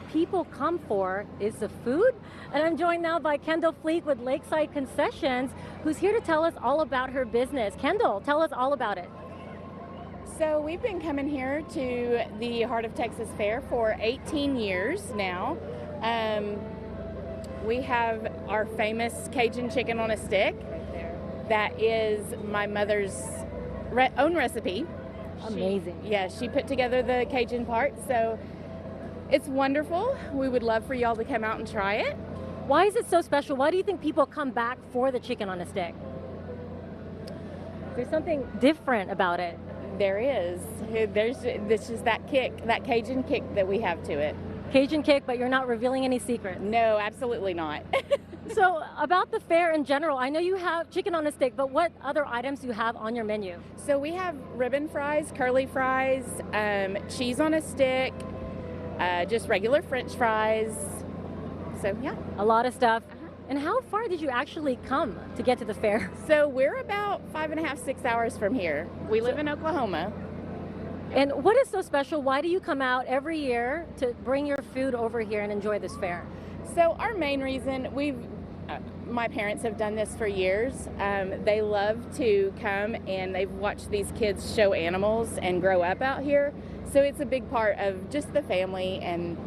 people come for is the food. And I'm joined now by Kendall Fleet with Lakeside Concessions, who's here to tell us all about her business. Kendall, tell us all about it. So we've been coming here to the Heart of Texas Fair for 18 years now. We have our famous Cajun chicken on a stick. That is my mother's own recipe. Amazing. She put together the Cajun part, so it's wonderful. We would love for y'all to come out and try it. Why is it so special? Why do you think people come back for the chicken on a stick? There's something different about it. There is. This is that kick, that Cajun kick that we have to it. Cajun kick, but you're not revealing any secrets. No, absolutely not. So about the fair in general, I know you have chicken on a stick, but what other items do you have on your menu? So we have ribbon fries, curly fries, cheese on a stick, just regular French fries. So yeah. A lot of stuff. And how far did you actually come to get to the fair? So we're about 5.5, 6 hours from here. We live in Oklahoma. And what is so special? Why do you come out every year to bring your food over here and enjoy this fair? So our main reason, my parents have done this for years. They love to come and they've watched these kids show animals and grow up out here. So it's a big part of just the family and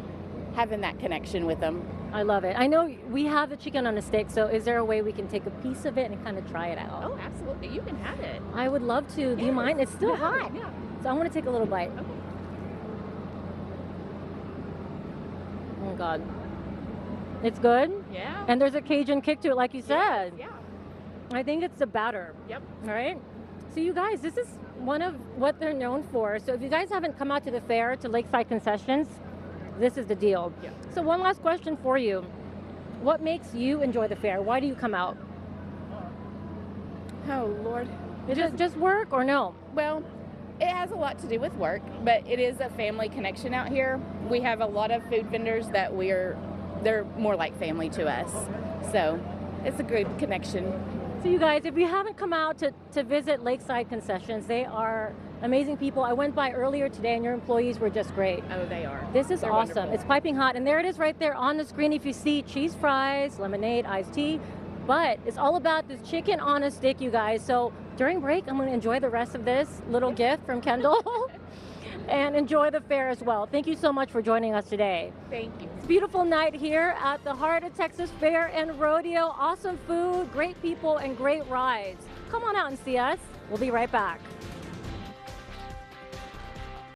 having that connection with them. I love it. I know we have the chicken on a stick, so is there a way we can take a piece of it and kind of try it out? Oh, absolutely. You can have it. I would love to. Yes. Do you mind? It's still hot. Yeah. So I want to take a little bite. Okay. Oh, God. It's good? Yeah. And there's a Cajun kick to it, like you said. Yes, yeah. I think it's the batter. Yep. All right. So you guys, this is one of what they're known for. So if you guys haven't come out to the fair, to Lakeside Concessions, this is the deal. Yeah. So one last question for you. What makes you enjoy the fair? Why do you come out? Oh, Lord. Just work or no? Well, it has a lot to do with work, but it is a family connection out here. We have a lot of food vendors that they're more like family to us. So it's a good connection. So you guys, if you haven't come out to visit Lakeside Concessions, they are amazing people. I went by earlier today and your employees were just great. Oh, they are. This is They're awesome. wonderful. It's piping hot, and there it is right there on the screen. If you see cheese fries, lemonade, iced tea, but it's all about this chicken on a stick, you guys. So during break, I'm going to enjoy the rest of this little gift from Kendall and enjoy the fair as well. Thank you so much for joining us today. Thank you. It's a beautiful night here at the Heart of Texas Fair and Rodeo. Awesome food, great people, and great rides. Come on out and see us. We'll be right back.